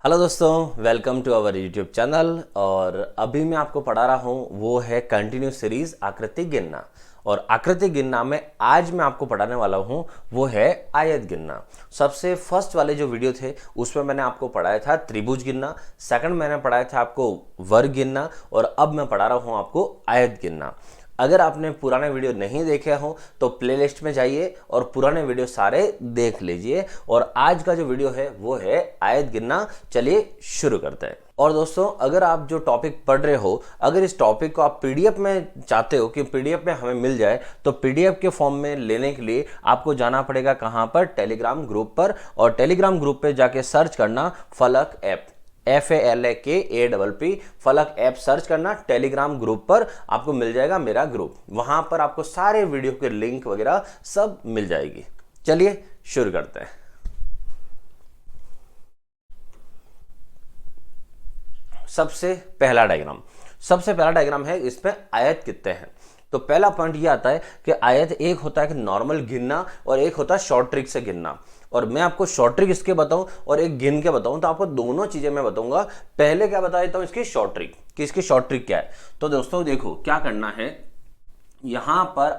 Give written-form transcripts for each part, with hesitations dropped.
Hello दोस्तों, welcome to our YouTube channel. और अभी मैं आपको पढ़ा रहा हूँ वो है कंटिन्यू सीरीज आकृति गिनना। और आकृति गिनना में आज मैं आपको पढ़ाने वाला हूँ वो है आयत गिनना। सबसे फर्स्ट वाले जो वीडियो थे उसमें मैंने आपको पढ़ाया था त्रिभुज गिनना, सेकंड मैंने पढ़ाया था आपको वर्ग गिनना, और अब मैं पढ़ा रहा हूँ आपको आयत गिनना। अगर आपने पुराने वीडियो नहीं देखे हो तो प्लेलिस्ट में जाइए और पुराने वीडियो सारे देख लीजिए। और आज का जो वीडियो है वो है आयत गिनना। चलिए शुरू करते हैं। और दोस्तों, अगर आप जो टॉपिक पढ़ रहे हो, अगर इस टॉपिक को आप पीडीएफ में चाहते हो कि पीडीएफ में हमें मिल जाए, तो पीडीएफ के फॉर्म में लेने के लिए आपको जाना पड़ेगा कहाँ पर? टेलीग्राम ग्रुप पर। और टेलीग्राम ग्रुप पे जाके सर्च करना फलक ऐप, FALAKAPP, फलक ऐप सर्च करना। टेलीग्राम ग्रुप पर आपको मिल जाएगा मेरा ग्रुप, वहां पर आपको सारे वीडियो के लिंक वगैरह सब मिल जाएगी। चलिए शुरू करते हैं। सबसे पहला डायग्राम है, इसमें आयत कितने हैं। तो पहला पॉइंट ये आता है कि आयत एक होता है कि नॉर्मल गिनना और एक होता है शॉर्ट ट्रिक से गिनना। और मैं आपको शॉर्ट ट्रिक इसके बताऊं और एक गिन के बताऊं, तो आपको दोनों चीजें मैं बताऊंगा। पहले क्या बता देता हूं इसकी शॉर्ट ट्रिक, कि इसकी शॉर्ट ट्रिक क्या है। तो दोस्तों देखो क्या करना है, यहां पर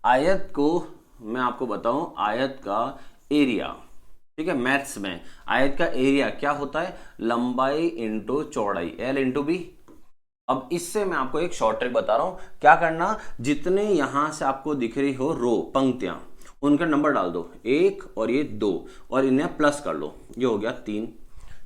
आयत को मैं आपको बताऊं, आयत का एरिया, ठीक है। मैथ्स में आयत का एरिया क्या होता है? लंबाई इंटू चौड़ाई, L इंटू बी। अब इससे मैं आपको एक शॉर्ट ट्रिक बता रहा हूं। क्या करना, जितने यहां से आपको दिख रही हो रो, पंक्तियां, उनका नंबर डाल दो, 1 और ये 2, और इन्हें प्लस कर लो, ये हो गया 3,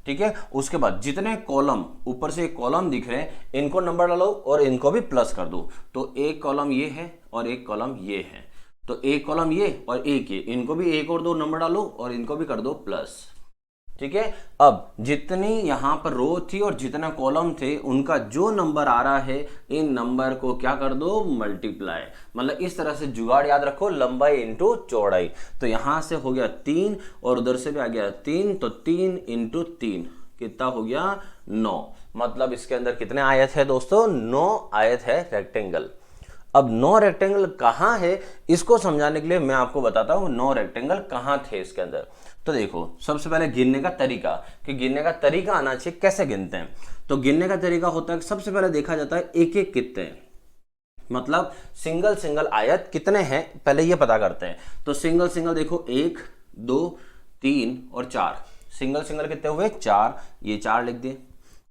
ठीक है। उसके बाद जितने कॉलम ऊपर से एक कॉलम दिख रहे हैं, इनको नंबर डालो और इनको भी प्लस कर दो। तो एक कॉलम ये है और एक कॉलम ये है, तो एक कॉलम ये और एक ये, इनको भी 1 और 2 नंबर डालो और इनको भी कर दो प्लस, ठीक है। अब जितनी यहां पर रो थी और जितना कॉलम थे, उनका जो नंबर आ रहा है, इन नंबर को क्या कर दो? मल्टीप्लाई। मतलब इस तरह से जुगाड़ याद रखो, लंबाई इंटू चौड़ाई। तो यहां से हो गया 3 और उधर से भी आ गया 3, तो 3 इंटू 3 कितना हो गया? 9। मतलब इसके अंदर कितने आयत है दोस्तों? 9 आयत है रेक्टेंगल। अब 9 रेक्टेंगल कहां है, इसको समझाने के लिए मैं आपको बताता हूं 9 रेक्टेंगल कहां थे इसके अंदर। तो देखो, सबसे पहले गिनने का तरीका, कि गिनने का तरीका आना चाहिए, कैसे गिनते हैं। तो गिनने का तरीका होता है कि सबसे पहले देखा जाता है एक एक कितने हैं, मतलब सिंगल आयत कितने हैं पहले ये पता करते हैं। तो सिंगल देखो, 1 2 3 और 4, सिंगल कितने हुए? 4, ये 4 लिख दिए।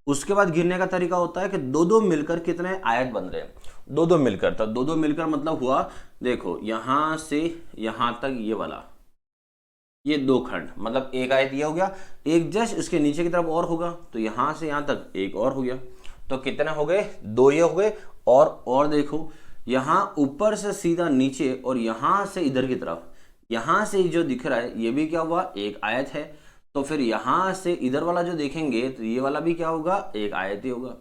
उसके बाद गिनने का तरीका होता है कि दो मिलकर कितने आयत बन रहे हैं, दो मिलकर। तो दो मिलकर मतलब हुआ, देखो यहां से यहां तक ये वाला, ये 2 खंड, मतलब एक आयत ये हो गया। एक जस्ट इसके नीचे की तरफ और होगा, तो यहां से यहां तक एक और हो गया। तो कितने हो गए? 2 ये हो गए। और देखो, यहां ऊपर से सीधा नीचे और यहां से इधर की तरफ, यहां से जो दिख रहा है ये भी क्या हुआ? एक आयत है। तो फिर यहां से इधर वाला जो देखेंगे तो ये वाला भी क्या होगा? एक आयत ही होगा।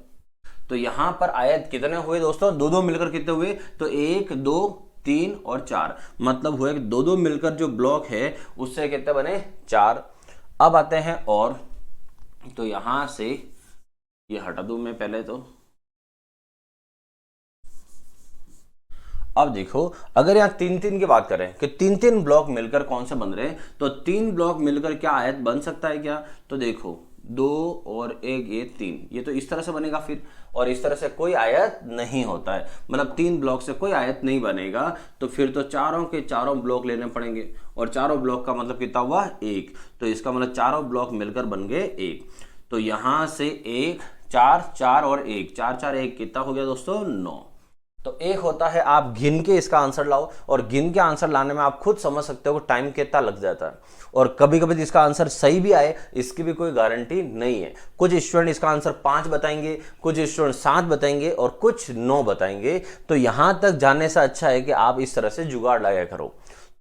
तो यहां पर आयत कितने हुए दोस्तों? दो मिलकर कितने हुए? तो 1 2 3 और 4, मतलब हुए कि दो मिलकर जो ब्लॉक है उससे कितने बने? 4। अब आते हैं और, तो यहां से ये हटा दूं मैं पहले। तो अब देखो, अगर यहाँ 3 की बात करें कि 3 ब्लॉक मिलकर कौन से बन रहे हैं, तो 3 ब्लॉक मिलकर क्या आयत बन सकता है क्या? तो देखो 2 और 1, ये 3, ये तो इस तरह से बनेगा फिर। और इस तरह से कोई आयत नहीं होता है, मतलब 3 ब्लॉक से कोई आयत नहीं बनेगा। तो फिर तो चारों के चारों ब्लॉक लेने पड़ेंगे, और चारों ब्लॉक का मतलब कितना हुआ? 1। तो इसका मतलब चारों ब्लॉक मिलकर बन गए 1। तो यहां से 1 4 4 और 1, 4 4 1 कितना हो गया दोस्तों? 9। तो एक होता है आप गिन के इसका आंसर लाओ, और गिन के आंसर लाने में आप खुद समझ सकते हो कि टाइम कितना लग जाता है। और कभी कभी इसका आंसर सही भी आए, इसकी भी कोई गारंटी नहीं है। कुछ स्टूडेंट इसका आंसर 5 बताएंगे, कुछ स्टूडेंट 7 बताएंगे और कुछ 9 बताएंगे। तो यहां तक जाने से अच्छा है कि आप इस तरह से जुगाड़ लगाया करो।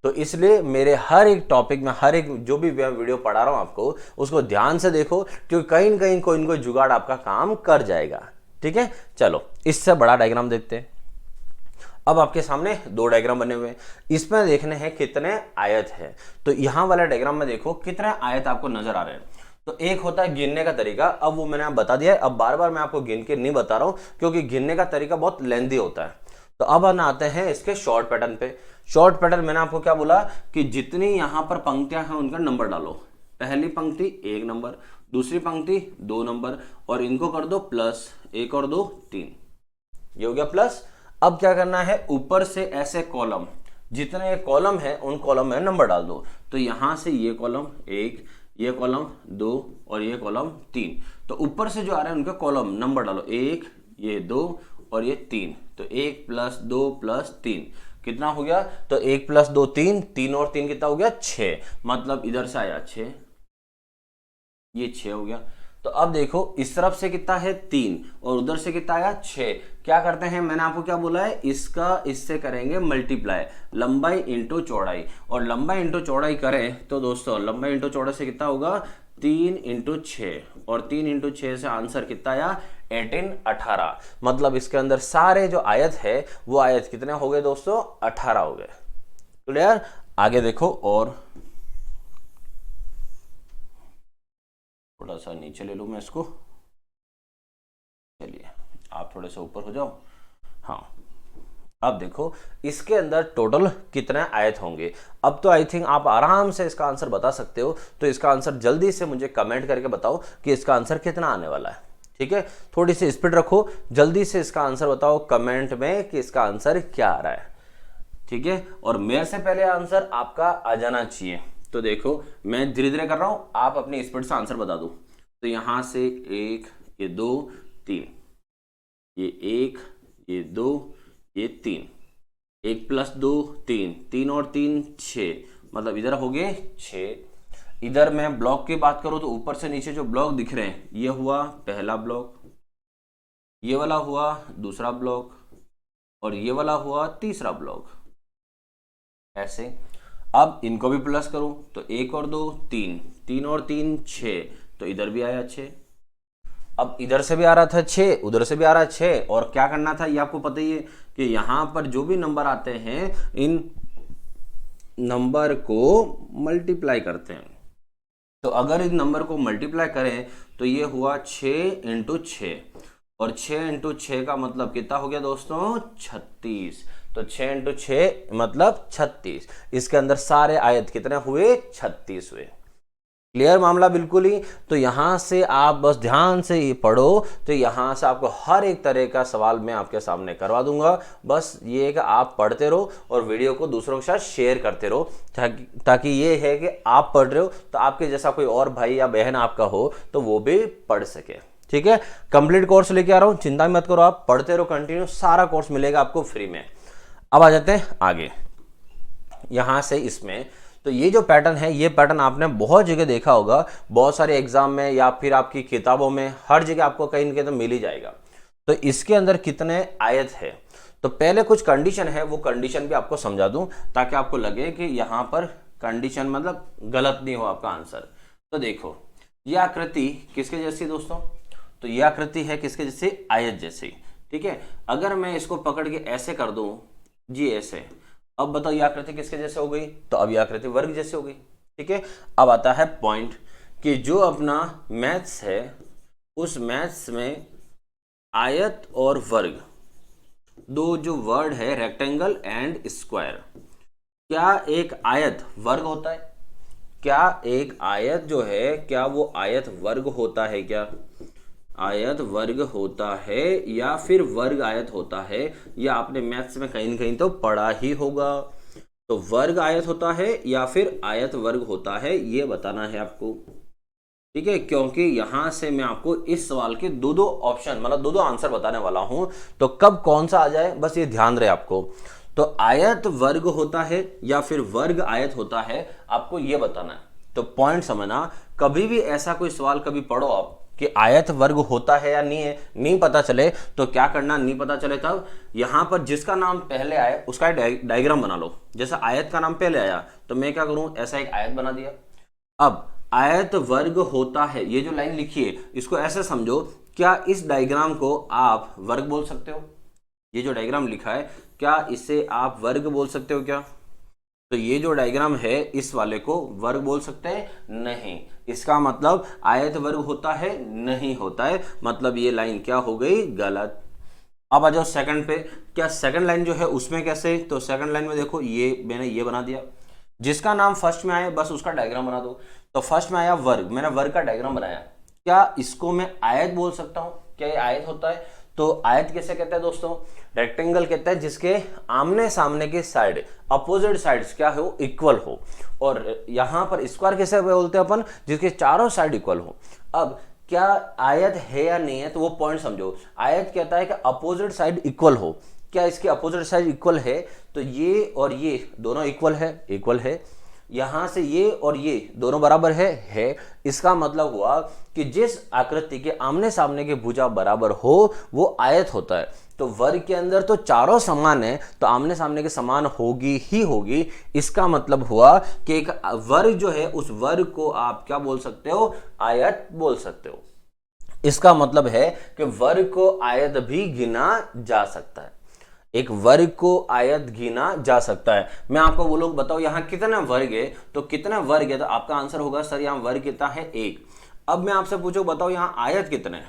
तो इसलिए मेरे हर एक टॉपिक में, हर एक जो भी वीडियो पढ़ा रहा हूं आपको, उसको ध्यान से देखो, क्योंकि कहीं ना कहीं कोई ना कोई जुगाड़ आपका काम कर जाएगा, ठीक है। चलो इससे बड़ा डायग्राम देखते हैं। अब आपके सामने 2 डायग्राम बने हुए हैं, इसमें देखने हैं कितने आयत है। तो यहां वाला डायग्राम में देखो कितने आयत आपको नजर आ रहे हैं। तो एक होता है गिनने का तरीका, अब वो मैंने बता दिया है। अब बार बार मैं आपको गिन के नहीं बता रहा हूं, क्योंकि गिनने का तरीका बहुत लेंथी होता है। तो अब हम आते हैं इसके शॉर्ट पैटर्न पे। शॉर्ट पैटर्न मैंने आपको क्या बोला कि जितनी यहां पर पंक्तियां हैं उनका नंबर डालो। पहली पंक्ति 1 नंबर, दूसरी पंक्ति 2 नंबर, और इनको कर दो प्लस, 1 और 2 3, ये हो गया प्लस। अब क्या करना है, ऊपर से ऐसे कॉलम, जितने कॉलम है उन कॉलम में नंबर डाल दो। तो यहां से ये कॉलम 1, ये कॉलम 2 और ये कॉलम 3, तो ऊपर से जो आ रहे हैं उनका कॉलम नंबर डालो, 1, ये 2 और ये 3, तो 1 + 2 + 3 कितना हो गया, तो 1 + 2 3, 3 और 3 कितना हो गया 6, मतलब इधर से आया 6, ये 6 हो गया। तो अब देखो इस तरफ से कितना है 3 और उधर से कितना आया 6, क्या करते हैं, मैंने आपको क्या बोला है, इसका इससे करेंगे मल्टीप्लाई, लंबाई इंटू चौड़ाई, और लंबाई इंटू चौड़ाई करें तो दोस्तों लंबाई इंटू चौड़ाई से कितना होगा 3 × 6, और 3 × 6 से आंसर कितना आया 18 18, मतलब इसके अंदर सारे जो आयत है वो आयत कितने हो गए दोस्तों 18 हो गए। क्लियर। आगे देखो, और थोड़ा सा नीचे ले लूं मैं इसको, चलिए आप थोड़े से ऊपर हो जाओ। हाँ, अब देखो इसके अंदर टोटल कितने आयत होंगे। अब तो आई थिंक आप आराम से इसका आंसर बता सकते हो, तो इसका आंसर जल्दी से मुझे कमेंट करके बताओ कि इसका आंसर कितना आने वाला है। ठीक है, थोड़ी सी स्पीड रखो, जल्दी से इसका आंसर बताओ कमेंट में कि इसका आंसर क्या आ रहा है। ठीक है, और मेरे से पहले आंसर आपका आ जाना चाहिए। तो देखो मैं धीरे धीरे कर रहा हूं, आप अपनी स्पीड से आंसर बता दो। तो यहां से 1, ये 2 3, ये 1, ये 2, ये 3, 1 + 2 3, 3 और 3 6, मतलब इधर हो गए 6। इधर मैं ब्लॉक की बात करूं तो ऊपर से नीचे जो ब्लॉक दिख रहे हैं, ये हुआ पहला ब्लॉक, ये वाला हुआ दूसरा ब्लॉक, और ये वाला हुआ तीसरा ब्लॉक, ऐसे। अब इनको भी प्लस करूं तो 1 और 2 3, 3 और 3 6, तो इधर भी आया 6। अब इधर से भी आ रहा था 6, उधर से भी आ रहा है 6, और क्या करना था ये आपको पता ही है कि यहां पर जो भी नंबर आते हैं इन नंबर को मल्टीप्लाई करते हैं। तो अगर इन नंबर को मल्टीप्लाई करें तो ये हुआ 6 × 6, और 6 × 6 का मतलब कितना हो गया दोस्तों 36। तो 6 × 6 मतलब 36। इसके अंदर सारे आयत कितने हुए 36 हुए। क्लियर मामला बिल्कुल ही। तो यहां से आप बस ध्यान से ये पढ़ो, तो यहां से आपको हर एक तरह का सवाल मैं आपके सामने करवा दूंगा। बस ये कि आप पढ़ते रहो और वीडियो को दूसरों के साथ शेयर करते रहो, ताकि ये है कि आप पढ़ रहे हो तो आपके जैसा कोई और भाई या बहन आपका हो तो वो भी पढ़ सके। ठीक है, कंप्लीट कोर्स लेके आ रहा हूं, चिंता मत करो, आप पढ़ते रहो कंटिन्यू, सारा कोर्स मिलेगा आपको फ्री में। अब आ जाते हैं आगे, यहां से इसमें तो ये जो पैटर्न है, ये पैटर्न आपने बहुत जगह देखा होगा, बहुत सारे एग्जाम में या फिर आपकी किताबों में, हर जगह आपको कहीं ना कहीं तो मिल ही जाएगा। तो इसके अंदर कितने आयत है, तो पहले कुछ कंडीशन है, वो कंडीशन भी आपको समझा दूं ताकि आपको लगे कि यहां पर कंडीशन मतलब गलत नहीं हो आपका आंसर। तो देखो ये आकृति किसके जैसी दोस्तों, तो ये आकृति है किसके जैसी, आयत जैसी। ठीक है, अगर मैं इसको पकड़ के ऐसे कर दूं जी, ऐसे, अब बताओ ये आकृति किसके जैसे हो गई, तो अब ये आकृति वर्ग जैसे हो गई। ठीक है, अब आता है पॉइंट कि जो अपना मैथ्स है, उस मैथ्स में आयत और वर्ग दो जो वर्ड है, रेक्टेंगल एंड स्क्वायर, क्या एक आयत वर्ग होता है, क्या एक आयत जो है, क्या वो आयत वर्ग होता है, क्या आयत वर्ग होता है या फिर वर्ग आयत होता है, या आपने मैथ्स में कहीं न कहीं तो पढ़ा ही होगा। तो वर्ग आयत होता है या फिर आयत वर्ग होता है, ये बताना है आपको। ठीक है, क्योंकि यहां से मैं आपको इस सवाल के दो ऑप्शन मतलब दो आंसर बताने वाला हूं, तो कब कौन सा आ जाए बस ये ध्यान रहे आपको। तो आयत वर्ग होता है या फिर वर्ग आयत होता है, आपको ये बताना है। तो पॉइंट समझना, कभी भी ऐसा कोई सवाल कभी पढ़ो आप कि आयत वर्ग होता है या नहीं है, नहीं पता चले तो क्या करना, नहीं पता चले तब यहां पर जिसका नाम पहले आए उसका डायग्राम बना लो। जैसे आयत का नाम पहले आया तो मैं क्या करूं, ऐसा एक आयत बना दिया। अब आयत वर्ग होता है, ये जो लाइन लिखी है इसको ऐसे समझो, क्या इस डायग्राम को आप वर्ग बोल सकते हो, ये जो डायग्राम लिखा है क्या इसे आप वर्ग बोल सकते हो क्या, तो ये जो डायग्राम है इस वाले को वर्ग बोल सकते हैं नहीं, इसका मतलब आयत वर्ग होता है नहीं होता है, मतलब ये लाइन क्या हो गई गलत। अब आ जाओ सेकंड पे, क्या सेकंड लाइन जो है उसमें कैसे, तो सेकंड लाइन में देखो ये मैंने ये बना दिया, जिसका नाम फर्स्ट में आए बस उसका डायग्राम बना दो। तो फर्स्ट में आया वर्ग, मैंने वर्ग का डायग्राम बनाया। क्या इसको मैं आयत बोल सकता हूं? क्या ये आयत होता है? तो आयत किसे कहते हैं दोस्तों? रेक्टेंगल कहते हैं जिसके आमने सामने की साइड, अपोजिट साइड्स क्या हो, इक्वल हो। और यहां पर स्क्वायर किसे बोलते हैं अपन? जिसके चारों साइड इक्वल हो। अब क्या आयत है या नहीं है, तो वो पॉइंट समझो। आयत कहता है कि अपोजिट साइड इक्वल हो। क्या इसके अपोजिट साइड इक्वल है? तो ये और ये दोनों इक्वल है, इक्वल है। यहां से ये और ये दोनों बराबर है। इसका मतलब हुआ कि जिस आकृति के आमने सामने की भुजा बराबर हो वो आयत होता है। तो वर्ग के अंदर तो चारों समान है, तो आमने सामने के समान होगी ही होगी। इसका मतलब हुआ कि एक वर्ग जो है उस वर्ग को आप क्या बोल सकते हो? आयत बोल सकते हो। इसका मतलब है कि वर्ग को आयत भी गिना जा सकता है। एक वर्ग को आयत गिना जा सकता है। मैं आपको वो लोग बताओ यहाँ कितना वर्ग है, तो कितना वर्ग है, तो आपका आंसर होगा सर यहाँ वर्ग कितना है? 1। अब मैं आपसे पूछो बताओ यहाँ आयत कितना है,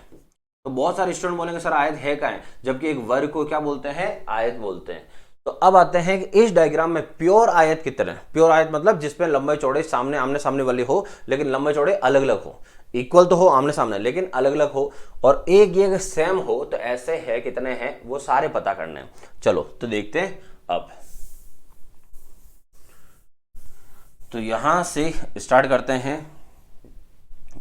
तो बहुत सारे स्टूडेंट बोलेंगे सर आयत है क्या है, जबकि एक वर्ग को क्या बोलते हैं? आयत बोलते हैं। तो अब आते हैं कि इस डायग्राम में प्योर आयत कितने हैं? प्योर आयत मतलब जिसपे लंबाई चौड़ाई सामने आमने सामने वाली हो, लेकिन लंबाई चौड़ाई अलग अलग हो। इक्वल तो हो आमने सामने, लेकिन अलग अलग हो, और एक ये सेम हो। तो ऐसे है कितने हैं वो सारे पता करने हैं। चलो तो देखते हैं। अब तो यहां से स्टार्ट करते हैं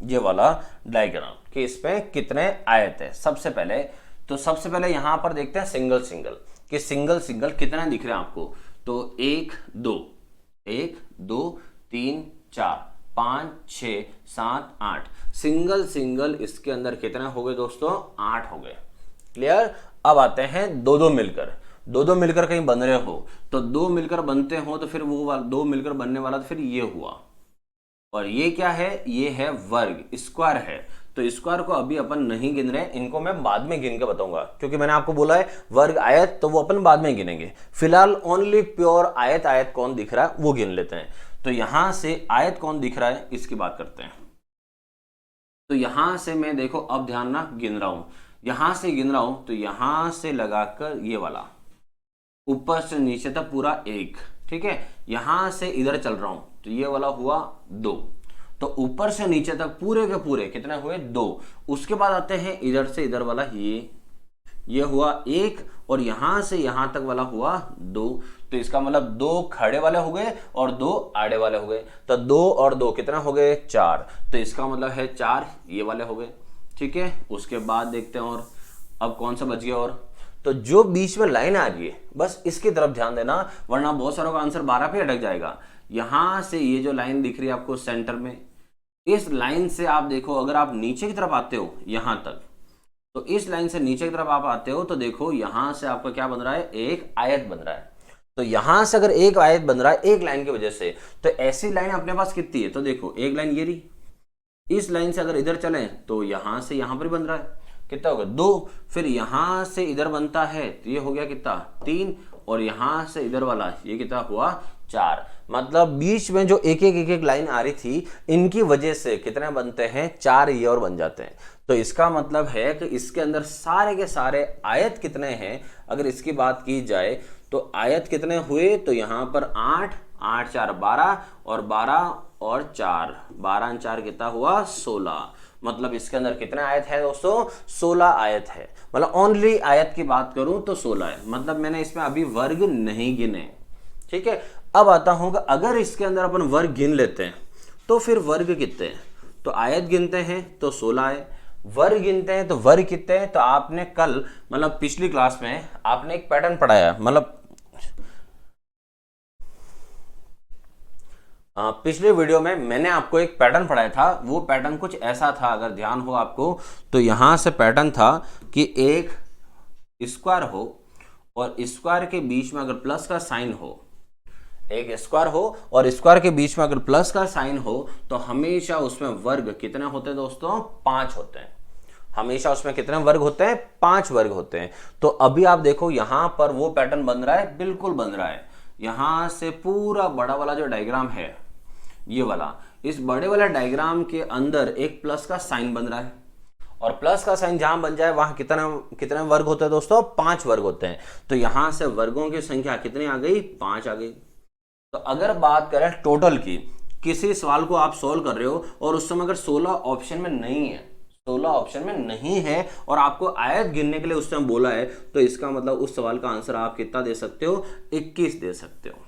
ये वाला डायग्राम कि इसमें कितने आयत है। सबसे पहले यहां पर देखते हैं सिंगल सिंगल कि सिंगल सिंगल कितने दिख रहे हैं आपको। तो 1 2 1 2 3 4 5 6 7 8 सिंगल सिंगल इसके अंदर कितने हो गए दोस्तों? 8 हो गए। क्लियर? अब आते हैं दो दो मिलकर कहीं बन रहे हो, तो दो मिलकर बनते हो तो फिर वो दो मिलकर बनने वाला तो फिर ये हुआ। और ये क्या है? ये है वर्ग, स्क्वायर है। तो स्क्वायर को अभी अपन नहीं गिन रहे, इनको मैं बाद में गिन के बताऊंगा, क्योंकि मैंने आपको बोला है वर्ग आयत, तो वो अपन बाद में गिनेंगे। फिलहाल ओनली प्योर आयत, आयत कौन दिख रहा है वो गिन लेते हैं। तो यहां से आयत कौन दिख रहा है इसकी बात करते हैं। तो यहां से मैं देखो अब ध्यान ना गिन रहा हूं, यहां से गिन रहा हूं, तो यहां से लगाकर ये वाला ऊपर से नीचे तक पूरा 1, ठीक है। यहां से इधर चल रहा हूं तो ये वाला हुआ 2। तो ऊपर से नीचे तक पूरे के पूरे कितने हुए? 2। उसके बाद आते हैं इधर से इधर वाला, ये हुआ 1, और यहां से यहां तक वाला हुआ 2। तो इसका मतलब 2 खड़े वाले हो गए और 2 आड़े वाले हो गए। तो 2 और 2 कितना हो गए? 4। तो इसका मतलब है 4 ये वाले हो गए, ठीक है। उसके बाद देखते हैं और अब कौन सा बच गया। और तो जो बीच में लाइन आ रही है बस इसकी तरफ ध्यान देना, वरना बहुत सारों का आंसर 12 पे अटक जाएगा। यहां से ये जो लाइन दिख रही है आपको सेंटर में, इस लाइन से आप देखो अगर आप नीचे की तरफ आते हो यहां तक, तो इस लाइन से नीचे की तरफ आप आते हो तो देखो यहां से आपका क्या बन रहा है? एक आयत बन रहा है। तो यहां से अगर एक आयत बन रहा है एक लाइन की वजह से, तो ऐसी लाइन अपने पास कितनी है? तो देखो एक लाइन ये रही, इस लाइन से अगर इधर चलें तो यहां से यहां पर बन रहा है, कितना होगा? 2। फिर यहां से इधर बनता है तो ये हो गया कितना? 3। और यहां से इधर वाला ये कितना हुआ? 4। मतलब बीच में जो एक एक लाइन आ रही थी, इनकी वजह से कितने बनते हैं? 4 ये और बन जाते हैं। तो इसका मतलब है कि इसके अंदर सारे के सारे आयत कितने हैं अगर इसकी बात की जाए, तो आयत कितने हुए? तो यहां पर 8 8 4 12 और 12 और 4 12 4 कितना हुआ? 16। मतलब इसके अंदर कितने आयत है दोस्तों? 16 आयत है। मतलब ओनली आयत की बात करूं तो 16 है। मतलब मैंने इसमें अभी वर्ग नहीं गिने, ठीक है। अब आता हूं कि अगर इसके अंदर अपन वर्ग गिन लेते हैं तो फिर वर्ग कितने हैं? तो आयत गिनते हैं तो 16 है, वर्ग गिनते हैं तो वर्ग कितने हैं? तो आपने कल मतलब पिछली क्लास में आपने एक पैटर्न पढ़ाया, मतलब पिछले वीडियो में मैंने आपको एक पैटर्न पढ़ाया था। वो पैटर्न कुछ ऐसा था, अगर ध्यान हो आपको, तो यहां से पैटर्न था कि एक स्क्वायर हो और स्क्वायर के बीच में अगर प्लस का साइन हो, एक स्क्वायर हो और स्क्वायर के बीच में अगर प्लस का साइन हो, तो हमेशा उसमें वर्ग कितने होते हैं दोस्तों? 5 होते हैं। हमेशा उसमें कितने वर्ग होते हैं? 5 वर्ग होते हैं। तो अभी आप देखो यहां पर वो पैटर्न बन रहा है, बिल्कुल बन रहा है। यहां से पूरा बड़ा वाला जो डायग्राम है ये वाला, इस बड़े वाला डायग्राम के अंदर एक प्लस का साइन बन रहा है, और प्लस का साइन जहां बन जाए वहां कितने वर्ग होते हैं दोस्तों? 5 वर्ग होते हैं। तो यहां से वर्गों की संख्या कितनी आ गई? 5 आ गई। तो अगर बात करें टोटल की, किसी सवाल को आप सोल्व कर रहे हो और उस समय अगर 16 ऑप्शन में नहीं है, 16 ऑप्शन में नहीं है और आपको आयत गिनने के लिए उस टाइम बोला है, तो इसका मतलब उस सवाल का आंसर आप कितना दे सकते हो, 21 दे सकते हो।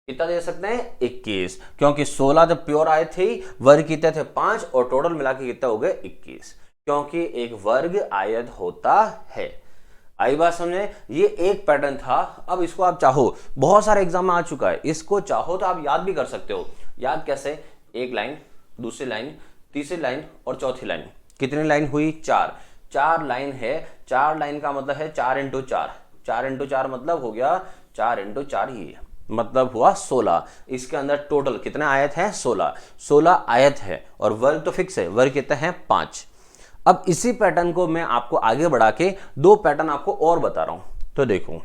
कितना दे सकते हैं, 21, क्योंकि 16 जब प्योर आयत थी, वर्ग कितने थे 5 और टोटल मिला के कितना हो गए 21, क्योंकि एक वर्ग आयत होता है। आई बात समझे, ये एक पैटर्न था। अब इसको आप चाहो, बहुत सारे एग्जाम में आ चुका है, इसको चाहो तो आप याद भी कर सकते हो। याद कैसे, एक लाइन, दूसरी लाइन, तीसरी लाइन और चौथी लाइन। कितनी लाइन हुई, 4, 4 लाइन है। 4 लाइन का मतलब है 4 इंटू 4, 4 इंटू 4 मतलब हो गया 4 इंटू 4 ही मतलब हुआ 16। इसके अंदर टोटल कितने आयत हैं, 16, 16 आयत है और वर्ग तो फिक्स है, वर्ग कितने हैं 5। अब इसी पैटर्न को मैं आपको आगे बढ़ा के 2 पैटर्न आपको और बता रहा हूं। तो देखो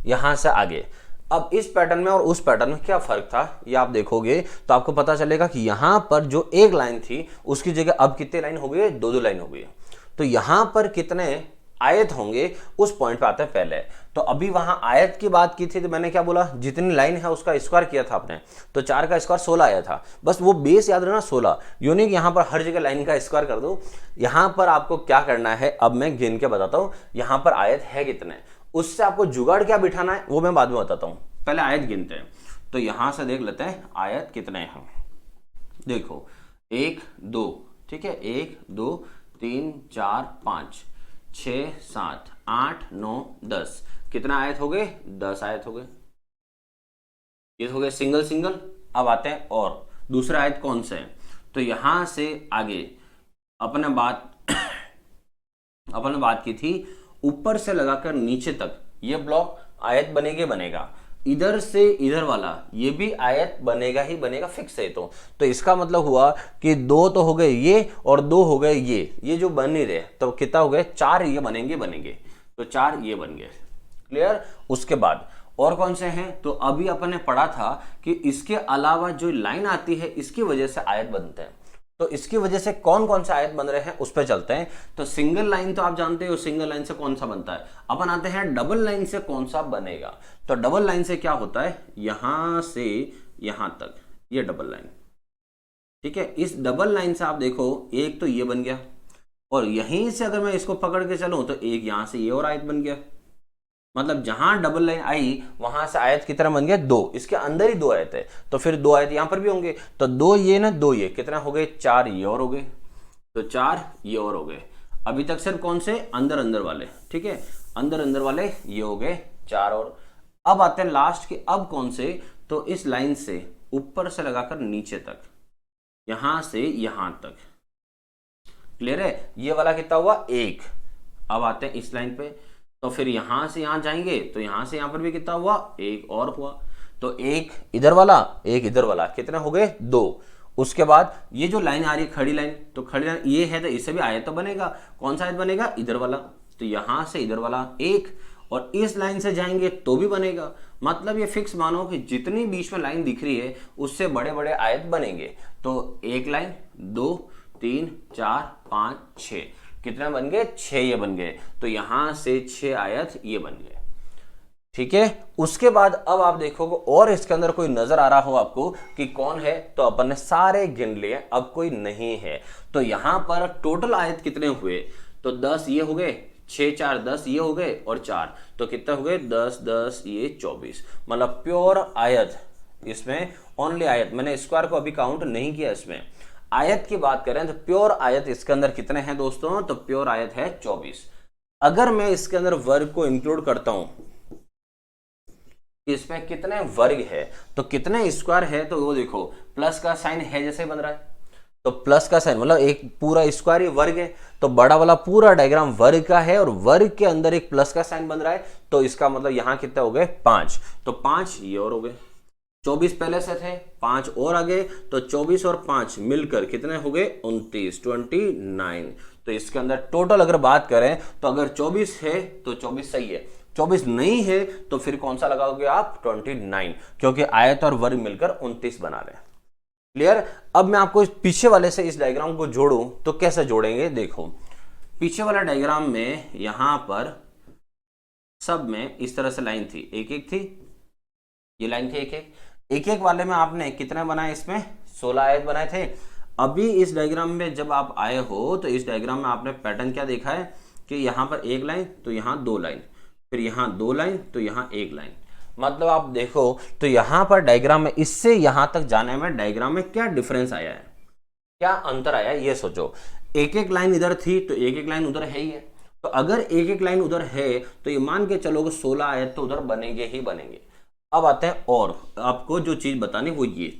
यहां से आगे, अब इस पैटर्न में और उस पैटर्न में क्या फर्क था ये आप देखोगे तो आपको पता चलेगा कि यहां पर जो एक लाइन थी उसकी जगह अब कितने लाइन हो गई, 2 लाइन हो गई। तो यहां पर कितने आयत होंगे उस पॉइंट पे आते हैं पहले। तो अभी वहां आयत की बात की थी तो मैंने क्या बोला, जितनी लाइन है उसका स्क्वायर किया था आपने, तो 4 का स्क्वायर 16 आया था। बस वो बेस याद रखना 16, यूनिक यहां पर हर जगह लाइन का स्क्वायर कर दो। यहां पर आपको क्या करना है, अब मैं गिन के बताता हूं यहां पर आयत है कितने, उससे आपको जुगाड़ क्या बिठाना है वो मैं बाद में बताता हूं, पहले आयत गिनते हैं। तो यहां से देख लेते हैं आयत कितने हैं। देखो 1 2, ठीक है, 1 2 3 4 5 6 7 8 9 10, कितना आयत हो गए, 10 आयत हो गए। ये हो गए सिंगल सिंगल। अब आते हैं और दूसरा आयत कौन सा है, तो यहां से आगे अपने बात की थी ऊपर से लगाकर नीचे तक ये ब्लॉक आयत बनेगा बनेगा, इधर से इधर वाला ये भी आयत बनेगा ही बनेगा, फिक्स है। तो इसका मतलब हुआ कि 2 तो हो गए ये और 2 हो गए ये जो बन नहीं रहे, तो कितना हो गए 4 ये बनेंगे, तो 4 ये बन गए, क्लियर। उसके बाद और कौन से हैं, तो अभी अपन ने पढ़ा था कि इसके अलावा जो लाइन आती है इसकी वजह से आयत बनते हैं। तो इसकी वजह से कौन कौन से आयत बन रहे हैं उस पर चलते हैं। तो सिंगल लाइन तो आप जानते हो, सिंगल लाइन से कौन सा बनता है। अपन आते हैं डबल लाइन से कौन सा बनेगा। तो डबल लाइन से क्या होता है, यहां से यहां तक ये डबल लाइन, ठीक है। इस डबल लाइन से आप देखो एक तो ये बन गया और यहीं से अगर मैं इसको पकड़ के चलूं तो एक यहां से ये और आयत बन गया। मतलब जहां डबल लाइन आई वहां से आयत की तरह बन गया 2, इसके अंदर ही 2 आयत है, तो फिर 2 आयत यहां पर भी होंगे। तो 2 ये ना 2 ये, कितना हो गए 4 ये और हो गए, तो 4 ये और हो गए। अभी तक सिर्फ कौन से, अंदर अंदर वाले, ठीक है, अंदर अंदर वाले ये हो गए 4 और। अब आते हैं लास्ट के, अब कौन से, तो इस लाइन से ऊपर से लगाकर नीचे तक, यहां से यहां तक, क्लियर है। ये वाला कितना हुआ 1। अब आते हैं इस लाइन पे, तो फिर यहां से यहां जाएंगे तो यहां से यहां पर भी कितना हुआ 1 और हुआ, तो 1 इधर वाला 1 इधर वाला, कितने हो गए 2। उसके बाद ये जो लाइन आ रही है खड़ी लाइन, तो खड़ी लाइन ये है तो इससे भी आयत तो बनेगा, कौन सा आयत बनेगा, इधर वाला। तो यहां से इधर वाला 1 और इस लाइन से जाएंगे तो भी बनेगा। मतलब ये फिक्स मानो कि जितनी बीच में लाइन दिख रही है उससे बड़े बड़े आयत बनेंगे। तो 1 लाइन 2 3 4 5 6, कितना बन गए 6 ये बन गए। तो यहां से 6 आयत ये बन गए, ठीक है। उसके बाद अब आप देखोगे और इसके अंदर कोई नजर आ रहा हो आपको कि कौन है, तो अपन ने सारे गिन लिए, अब कोई नहीं है। तो यहां पर टोटल आयत कितने हुए, तो 10 ये हो गए, 6 4 10 ये हो गए और 4, तो कितना हो गए 10 10 ये 24। मतलब प्योर आयत, इसमें ओनली आयत, मैंने स्क्वायर को अभी काउंट नहीं किया। इसमें आयत की बात करें तो प्योर आयत इसके अंदर कितने हैं दोस्तों, तो प्योर आयत है 24। अगर मैं इसके अंदर वर्ग को इंक्लूड करता हूं, इसमें कितने वर्ग है, तो कितने स्क्वायर है, तो वो देखो प्लस का साइन है जैसे बन रहा है, तो प्लस का साइन मतलब एक पूरा स्क्वायर ही वर्ग है, तो बड़ा वाला पूरा डायग्राम वर्ग का है और वर्ग के अंदर एक प्लस का साइन बन रहा है, तो इसका मतलब यहां कितने हो गए 5, तो 5 ये और हो गए। 24 पहले से थे, 5 और आ गए, तो 24 और 5 मिलकर कितने हो गए 29, 29। तो इसके अंदर टोटल अगर बात करें तो अगर 24 है तो 24 सही है, 24 नहीं है तो फिर कौन सा लगाओगे आप 29, क्योंकि आयत और वर्ग मिलकर 29 बना रहे हैं, क्लियर। अब मैं आपको पीछे वाले से इस डायग्राम को जोड़ूं तो कैसे जोड़ेंगे, देखो पीछे वाला डायग्राम में यहां पर सब में इस तरह से लाइन थी, एक एक थी, ये लाइन थी एक एक वाले में आपने कितने बनाए, इसमें 16 आयत बनाए थे। अभी इस डायग्राम में जब आप आए हो तो इस डायग्राम में आपने पैटर्न क्या देखा है कि यहाँ पर एक लाइन तो यहाँ दो लाइन, फिर यहाँ दो लाइन तो यहाँ एक लाइन। मतलब आप देखो तो यहाँ पर डायग्राम में इससे यहाँ तक जाने में डायग्राम में क्या डिफरेंस आया है, क्या अंतर आया है, ये सोचो। एक एक लाइन इधर थी तो एक एक लाइन उधर है ही है, तो अगर एक एक लाइन उधर है तो ये मान के चलो कि 16 आयत तो उधर बनेंगे ही बनेंगे। अब आते हैं और आपको जो चीज बतानी वो ये,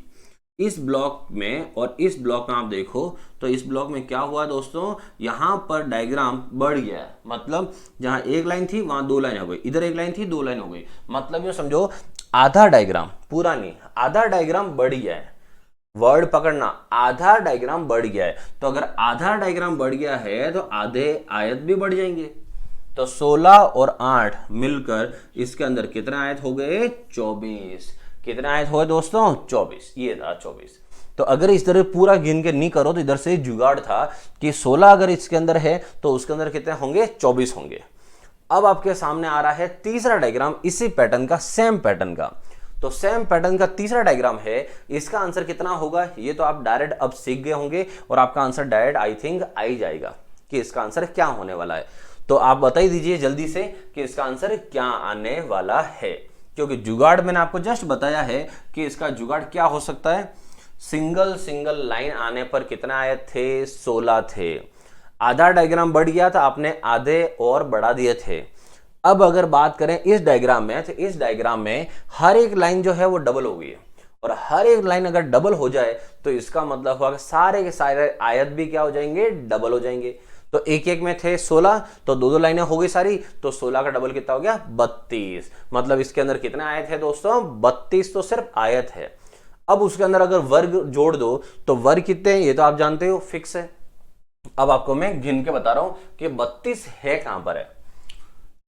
इस ब्लॉक में और इस ब्लॉक में आप देखो तो इस ब्लॉक में क्या हुआ दोस्तों, यहाँ पर डायग्राम बढ़ गया है। मतलब जहाँ एक लाइन थी वहां दो लाइन हो गई, इधर एक लाइन थी दो लाइन हो गई। मतलब ये समझो आधा डायग्राम, पूरा नहीं, आधा डायग्राम बढ़ गया है। वर्ड पकड़ना, आधा डायग्राम बढ़ गया है। तो अगर आधा डायग्राम बढ़ गया है तो आधे आयत भी बढ़ जाएंगे। तो 16 और 8 मिलकर इसके अंदर कितने आयत हो गए, 24। कितने आयत हुए दोस्तों, 24। ये था 24। तो अगर इस तरह पूरा गिन के नहीं करो तो इधर से जुगाड़ था कि 16 अगर इसके अंदर है तो उसके अंदर कितने होंगे, 24 होंगे। अब आपके सामने आ रहा है तीसरा डायग्राम इसी पैटर्न का, सेम पैटर्न का। तो सेम पैटर्न का तीसरा डायग्राम है, इसका आंसर कितना होगा ये तो आप डायरेक्ट अब सीख गए होंगे और आपका आंसर डायरेक्ट आई थिंक आ ही जाएगा कि इसका आंसर क्या होने वाला है। तो आप बता ही दीजिए जल्दी से कि इसका आंसर क्या आने वाला है, क्योंकि जुगाड़ मैंने आपको जस्ट बताया है कि इसका जुगाड़ क्या हो सकता है। सिंगल सिंगल लाइन आने पर कितना आए थे, 16 थे। आधा डायग्राम बढ़ गया था, आपने आधे और बढ़ा दिए थे। अब अगर बात करें इस डायग्राम में, तो इस डायग्राम में हर एक लाइन जो है वो डबल हो गई है, और हर एक लाइन अगर डबल हो जाए तो इसका मतलब हुआ कि सारे के सारे आयत भी क्या हो जाएंगे, डबल हो जाएंगे। तो एक एक में थे 16 तो दो दो लाइनें हो गई सारी, तो 16 का डबल कितना हो गया, 32। मतलब इसके अंदर कितने आयत है दोस्तों, 32 तो सिर्फ आयत है। अब उसके अंदर अगर वर्ग जोड़ दो तो वर्ग कितने हैं ये तो आप जानते हो, फिक्स है। अब आपको मैं गिन के बता रहा हूं कि 32 है कहां पर है।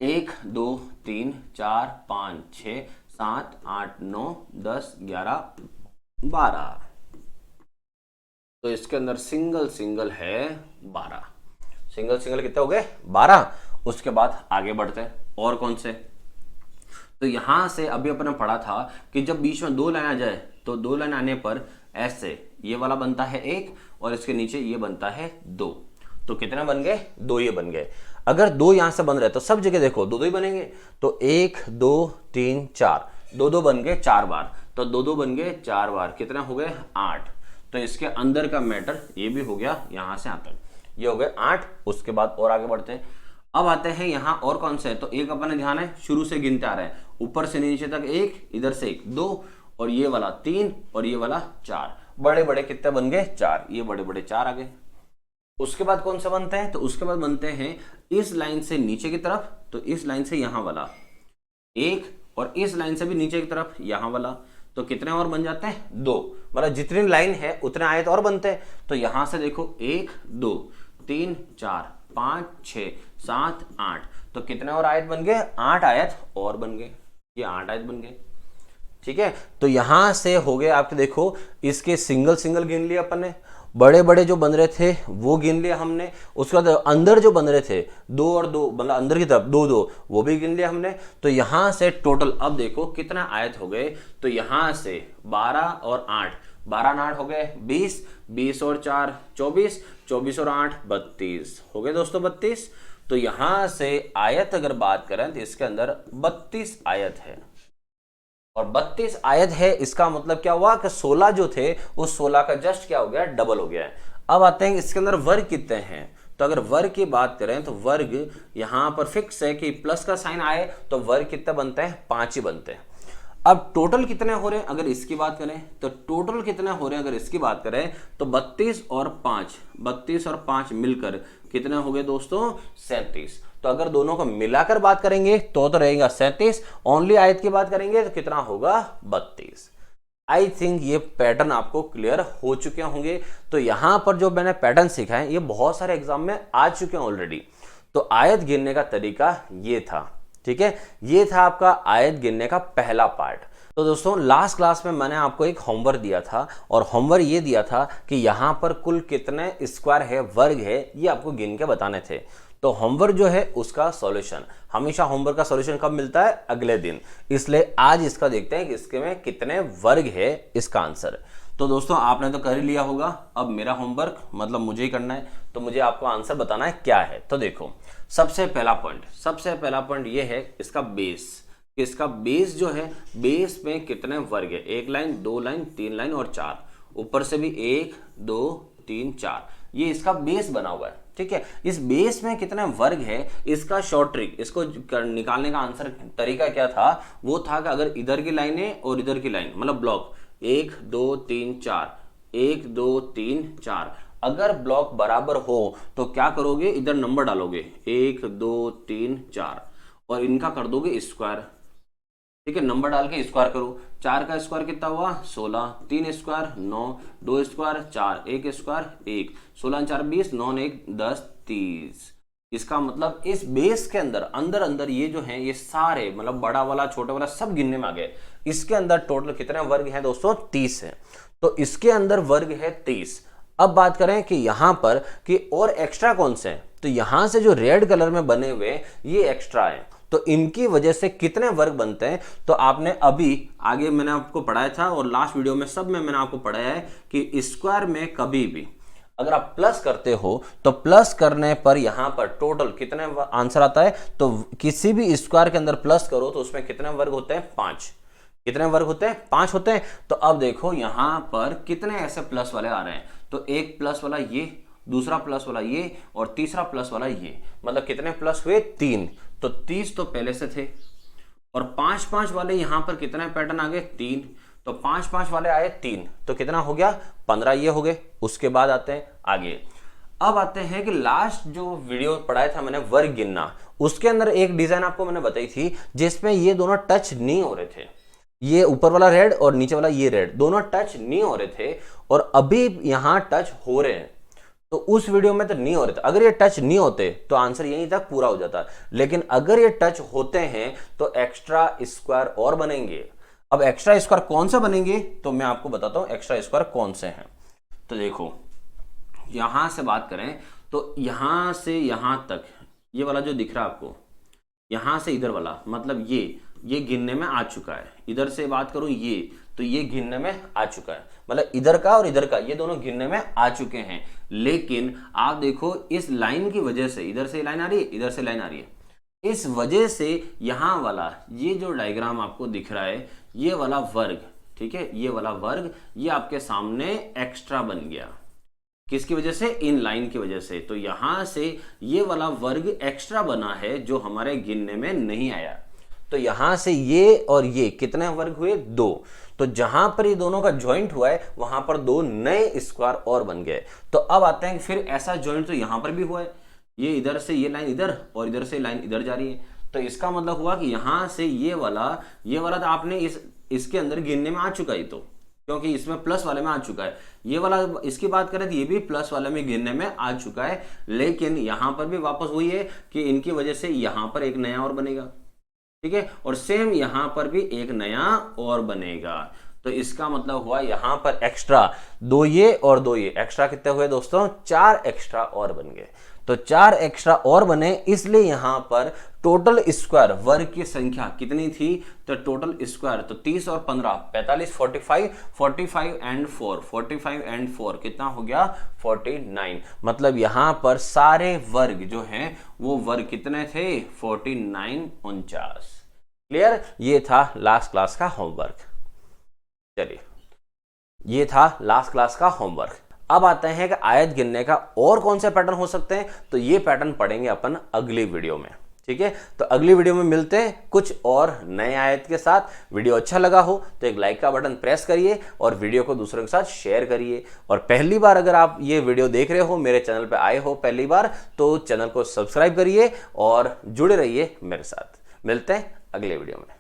1 2 3 4 5 6 7 8 9 10 11 12। तो इसके अंदर सिंगल सिंगल है 12। सिंगल सिंगल कितने हो गए, 12। उसके बाद आगे बढ़ते हैं, और कौन से। तो यहां से अभी अपने पढ़ा था कि जब बीच में दो लाइन आ जाए तो दो लाइन आने पर ऐसे ये वाला बनता है 1 और इसके नीचे ये बनता है 2। तो कितने बन गए, 2 ये बन गए। अगर 2 यहां से बन रहे तो सब जगह देखो 2 2 ही बनेंगे। तो 1 2 3 4, 2 2 बन गए 4 बार, तो 2 2 बन गए 4 बार, कितने हो गए 8। तो इसके अंदर का मैटर ये भी हो गया, यहां से आता ये हो गए 8। उसके बाद और आगे बढ़ते हैं। अब आते हैं यहाँ और कौन से है, तो एक अपने ध्यान है शुरू से गिनते आ रहे हैं, ऊपर से नीचे तक 1, इधर से 1 2 और ये वाला 3 और ये वाला 4। बड़े बड़े कितने बन गए, 4। ये बड़े बड़े 4 आ गए। उसके बाद कौन से बनते हैं, तो उसके बाद बनते हैं इस लाइन से नीचे की तरफ, तो इस लाइन से यहां वाला 1 और इस लाइन से भी नीचे की तरफ यहां वाला। तो कितने और बन जाते हैं, 2। मतलब जितनी लाइन है उतने आयत और बनते हैं। तो यहां से देखो 1 2 3 4 5 6 7 8, तो कितने और आयत बन गए, 8 आयत और बन गए। ये 8 आयत बन गए, ठीक है। तो यहां से हो गए आपके, देखो इसके सिंगल सिंगल गिन लिए अपन ने, बड़े बड़े जो बन रहे थे वो गिन लिए हमने। उसके बाद अंदर जो बन रहे थे 2 और 2, मतलब अंदर की तरफ 2 2, वो भी गिन लिया हमने। तो यहां से टोटल अब देखो कितना आयत हो गए, तो यहां से 12 और 8, 12 और 8 हो गए 20, 20 और 4 24, 24 और 8 32 हो गए दोस्तों 32। तो यहां से आयत अगर बात करें तो इसके अंदर 32 आयत है, और 32 आयत है। इसका मतलब क्या हुआ कि 16 जो थे उस 16 का जस्ट क्या हो गया, डबल हो गया है। अब आते हैं इसके अंदर वर्ग कितने हैं। तो अगर वर्ग की बात करें तो वर्ग यहां पर फिक्स है कि प्लस का साइन आए तो वर्ग कितने बनते हैं, 5 ही बनते हैं। अब टोटल कितने हो रहे हैं अगर इसकी बात करें, तो टोटल कितने हो रहे हैं अगर इसकी बात करें तो 32 और 5 मिलकर कितने हो गए दोस्तों, 37। तो अगर दोनों को मिलाकर बात करेंगे तो रहेगा 37, ओनली आयत की बात करेंगे तो कितना होगा, 32। आई थिंक ये पैटर्न आपको क्लियर हो चुके होंगे। तो यहां पर जो मैंने पैटर्न सीखा है ये बहुत सारे एग्जाम में आ चुके हैं ऑलरेडी। तो आयत गिनने का तरीका ये था, ठीक है। ये था आपका आयत गिनने का पहला पार्ट। तो दोस्तों लास्ट क्लास में मैंने आपको एक होमवर्क दिया था, और होमवर्क ये दिया था कि यहां पर कुल कितने स्क्वायर है, वर्ग है, ये आपको गिन के बताने थे। तो होमवर्क जो है उसका सॉल्यूशन, हमेशा होमवर्क का सॉल्यूशन कब मिलता है, अगले दिन। इसलिए आज इसका देखते हैं कि इसके में कितने वर्ग है इसका आंसर। तो दोस्तों आपने तो कर ही लिया होगा, अब मेरा होमवर्क मतलब मुझे ही करना है, तो मुझे आपको आंसर बताना है क्या है। तो देखो सबसे पहला पॉइंट ये है इसका बेस, इसका बेस जो है, बेस में कितने वर्ग है, 1 लाइन 2 लाइन 3 लाइन और 4, ऊपर से भी 1 2 3 4, ये इसका बेस बना हुआ है। ठीक है, इस बेस में कितने वर्ग है, इसका शॉर्ट ट्रिक, इसको निकालने का आंसर तरीका क्या था, वो था कि अगर इधर की लाइन है और इधर की लाइन मतलब ब्लॉक 1 2 3 4, 1 2 3 4, अगर ब्लॉक बराबर हो तो क्या करोगे, इधर नंबर डालोगे 1 2 3 4 और इनका कर दोगे स्क्वायर। ठीक है, नंबर डाल के स्क्वायर करो, 4 का स्क्वायर कितना हुआ 16, 3 स्क्वायर 9, 2 स्क्वायर 4, 1 स्क्वायर 1, 16 4 20, 9 1 10 30। इसका मतलब इस बेस के अंदर अंदर ये जो है ये सारे मतलब बड़ा वाला छोटा वाला सब गिनने में आ गए। इसके अंदर टोटल कितने वर्ग हैं दोस्तों, 30 है। तो इसके अंदर वर्ग है 30। अब बात करें कि यहां पर कि और एक्स्ट्रा कौन से हैं, तो यहां से जो रेड कलर में बने हुए ये एक्स्ट्रा है, तो इनकी वजह से कितने वर्ग बनते हैं, तो आपने अभी आगे मैंने आपको पढ़ाया था और लास्ट वीडियो में सब में मैंने आपको पढ़ाया है कि स्क्वायर में कभी भी अगर आप प्लस करते हो तो प्लस करने पर यहां पर टोटल कितने आंसर आता है, तो किसी भी स्क्वायर के अंदर प्लस करो तो उसमें कितने वर्ग होते हैं, 5। कितने वर्ग होते हैं, 5 होते हैं। तो अब देखो यहां पर कितने ऐसे प्लस वाले आ रहे हैं, तो एक प्लस वाला ये, दूसरा प्लस वाला ये और तीसरा प्लस वाला ये, मतलब कितने प्लस हुए, 3। तो 30 तो पहले से थे और 5 5 वाले यहां पर कितने पैटर्न आ गए, 3। तो 5 5 वाले आए 3, तो कितना हो गया 15 ये हो गए। उसके बाद आते हैं आगे, अब आते हैं कि लास्ट जो वीडियो पढ़ाया था मैंने वर्ग गिनना, उसके अंदर एक डिजाइन आपको मैंने बताई थी जिसमें ये दोनों टच नहीं हो रहे थे, ये ऊपर वाला रेड और नीचे वाला ये रेड, दोनों टच नहीं हो रहे थे और अभी यहां टच हो रहे हैं। तो उस वीडियो में तो नहीं हो रहे थे, अगर ये टच नहीं होते तो आंसर यहीं तक पूरा हो जाता, लेकिन अगर ये टच होते हैं तो एक्स्ट्रा स्क्वायर और बनेंगे। अब एक्स्ट्रा स्क्वायर कौन सा बनेंगे, तो मैं आपको बताता हूं एक्स्ट्रा स्क्वायर कौन से हैं। तो देखो यहां से बात करें तो यहां से यहां तक ये वाला जो दिख रहा है आपको, यहां से इधर वाला मतलब ये गिनने में आ चुका है। इधर से बात करूं ये, तो ये गिनने में आ चुका है, मतलब इधर का और इधर का ये दोनों गिनने में आ चुके हैं। लेकिन आप देखो इस लाइन की वजह से, इधर से लाइन आ रही है, इधर से लाइन आ रही है, इस वजह से यहां वाला ये जो डायग्राम आपको दिख रहा है ये वाला वर्ग, ठीक है, ये वाला वर्ग ये आपके सामने एक्स्ट्रा बन गया। किसकी वजह से, इन लाइन की वजह से। तो यहां से ये वाला वर्ग एक्स्ट्रा बना है जो हमारे गिनने में नहीं आया। तो यहां से ये और ये कितने वर्ग हुए, 2। तो जहां पर ये दोनों का ज्वाइंट हुआ है वहां पर 2 नए स्क्वायर और बन गए। तो अब आते हैं फिर ऐसा ज्वाइंट तो यहां पर भी हुआ है, ये इधर से ये लाइन इधर और इधर से लाइन इधर जा रही है। तो इसका मतलब हुआ कि यहां से ये वाला तो आपने इसके अंदर गिनने में आ चुका है, तो क्योंकि इसमें प्लस वाले में आ चुका है। ये वाला इसकी बात करें तो ये भी प्लस वाले में गिनने में आ चुका है, लेकिन यहां पर भी वापस वही है कि इनकी वजह से यहां पर एक नया और बनेगा, ठीक है, और सेम यहां पर भी एक नया और बनेगा। तो इसका मतलब हुआ यहां पर एक्स्ट्रा 2 ये और 2 ये, एक्स्ट्रा कितने हुए दोस्तों, 4 एक्स्ट्रा और बन गए। तो 4 एक्स्ट्रा और बने, इसलिए यहां पर टोटल स्क्वायर वर्ग की संख्या कितनी थी, तो टोटल स्क्वायर तो 30 और 15 45, 45 एंड 4, 45 एंड 4 कितना हो गया, 49। मतलब यहां पर सारे वर्ग जो हैं वो वर्ग कितने थे, 49 49। क्लियर, ये था लास्ट क्लास का होमवर्क। चलिए ये था लास्ट क्लास का होमवर्क। अब आते हैं कि आयत गिनने का और कौन से पैटर्न हो सकते हैं, तो ये पैटर्न पढ़ेंगे अपन अगली वीडियो में, ठीक है। तो अगली वीडियो में मिलते हैं कुछ और नए आयत के साथ। वीडियो अच्छा लगा हो तो एक लाइक का बटन प्रेस करिए और वीडियो को दूसरों के साथ शेयर करिए। और पहली बार अगर आप ये वीडियो देख रहे हो, मेरे चैनल पे आए हो पहली बार, तो चैनल को सब्सक्राइब करिए और जुड़े रहिए मेरे साथ। मिलते हैं अगले वीडियो में।